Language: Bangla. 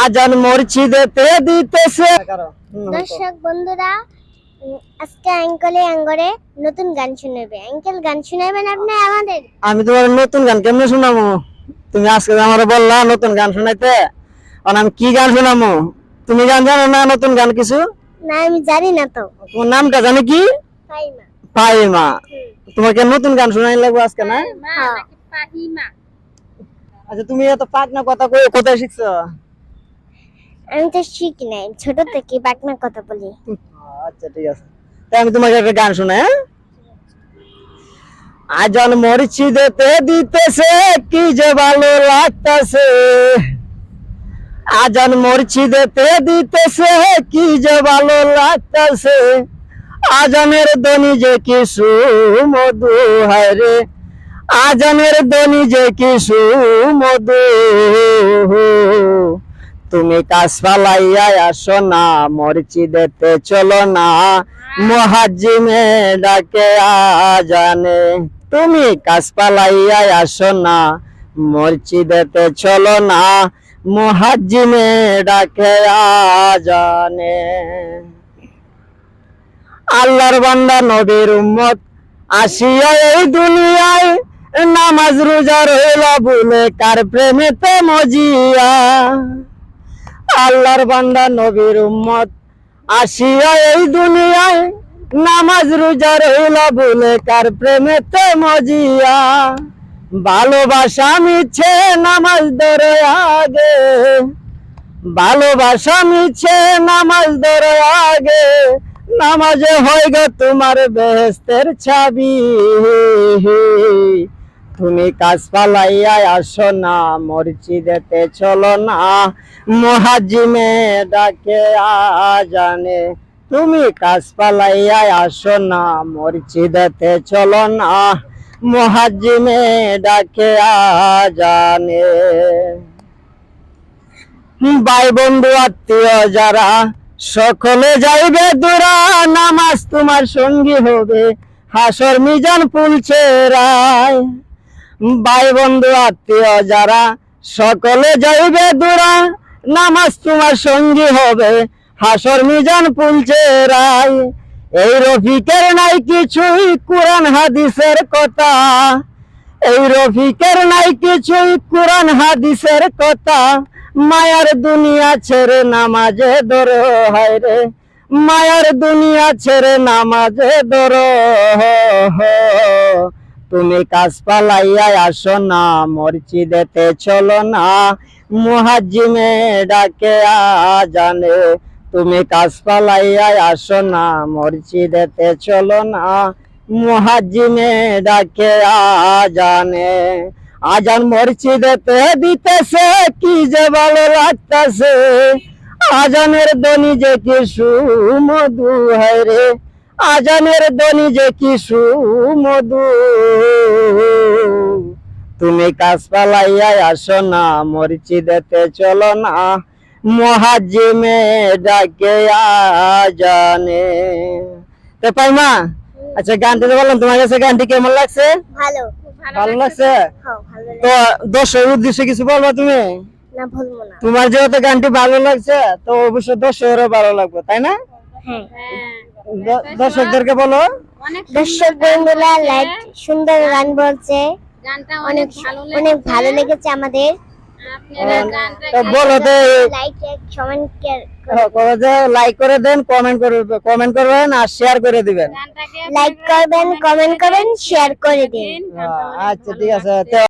আজান মসজিদেতে দিতেছে। দর্শক বন্ধুরা, আজকে আঙ্কেলে আঙ্গরে নতুন গান শুনাবে। আঙ্কেল, গান শুনাবেন আপনি আমাদের? আমি তোমার নতুন গান কেমনে শোনাবো? তুমি আজকে আমার বললা নতুন গান শোনাইতে, আর আমি কি গান শোনাবো? তুমি গান জানো না? নতুন গান কিছু? না, আমি জানি না তো। তোমার নামটা জানি কি? ফাহিমা। ফাহিমা। তোমাকে নতুন গান শোনাই লাগবে আজকে, না? আচ্ছা, তুমি এত পাকনা কথা কোথায় শিখছো? আমি তো শিখি নাই, ছোট থেকে বাকনার কথা বলি। আচ্ছা, ঠিক আছে, তাই আমি তোমাকে একটা গান শোনাই। হ্যাঁ, আজান মসজিদেতে দিতেছে, কি যে ভালো লাগতেছে। আজান মসজিদেতে দিতেছে, কি যে ভালো লাগতেছে। আজানের ধ্বনি যে কি সুমধু, হায় রে আজানের ধ্বনি যে কি সুমধু। তুমি কাজ ফালাইয়া আসো না, মসজিদেতে চলো না, মুয়াজ্জিনে ডাকে আজানে। তুমি কাজ ফালাইয়া আসো না, মসজিদেতে চলো না, মুয়াজ্জিনে ডাকে আজানে। আল্লাহর বান্দা নবীর উম্মত আসিয়া এই দুনিয়ায়, নামাজ রোজা রইলা ভুলে কার প্রেমেতে মজিয়া। আল্লাহর বান্দা নবীর উম্মত আসিয়া এই দুনিয়ায়, নামাজ রোজা রইলা ভুলে কার প্রেমেতে মজিয়া। ভালোবাসা মিছে নামাজ ধরে আগে, ভালোবাসা মিছে নামাজ ধরে আগে, নামাজে হয় গো তোমার বেহেশতের চাবি। তুমি কাজ ফালাইয়া আসো না, মসজিদেতে চলো না, মুয়াজ্জিনে ডাকে আজানে। তুমি কাজ ফালাইয়া আসো না, মসজিদেতে চলো না, মুয়াজ্জিনে ডাকে আজানে। ভাই বন্ধু আত্মীয় যারা সকলে যাইবে দূরা, নামাজ তোমার সঙ্গী হবে হাসর মিজান পুলছে রায়। ভাই বন্ধু আত্মীয় যারা সকলে যাইবে দূরা, নামাজ তোমার সঙ্গী হবে হাসর মিজান পুলছে রায়। এই রফিকের নাই কিছুই কোরআন হাদিসের কথা, এই রফিকের নাই কিছুই কোরআন হাদিসের কথা। মায়ার দুনিয়া ছেড়ে নামাজে ধরো, হায় রে মায়ার দুনিয়া ছেড়ে নামাজে ধরো। তুমি কাজ ফালাইয়া আসো না, মসজিদেতে চলো না, মুয়াজ্জিনে ডাকে আজানে। তুমি কাজ ফালাইয়া আসো না, মসজিদেতে চলো না, মুয়াজ্জিনে ডাকে আজানে। আজান মসজিদেতে দিতেছে, কি যে ভালো লাগতেছে। আজানের ধ্বনি যে কি সুমধু, হায় রে আজানের ধ্বনি যে কি সুমধু। তুমি কাজ ফালাইয়া আসো না, মসজিদেতে চলো না, মুয়াজ্জিনে ডাকে আজানে। তো ফাহিমা, আচ্ছা গানটা বললাম, তোমার কাছে গানটি কেমন লাগছে? ভালো। ভালো লাগছে? হ্যাঁ, ভালো তো লাগছে। দর্শকের উদ্দেশ্যে কিছু বলবা তুমি? না, বলবো না। তোমার যেহেতু গানটি ভালো লাগছে, তো অবশ্যই দর্শকেরও ভালো লাগবে, তাই না? হ্যাঁ। দর্শকদেরকে বলো। দর্শক বন্ধুরা, লাইক সুন্দর গান বলছে, অনেক অনেক ভালো লেগেছে আমাদের। তো বলো তো, লাইক কমেন্ট লাইক করে দেন, কমেন্ট করবেন আর শেয়ার করে দিবেন। লাইক করবেন, কমেন্ট করবেন, শেয়ার করে দিন। আচ্ছা, ঠিক আছে।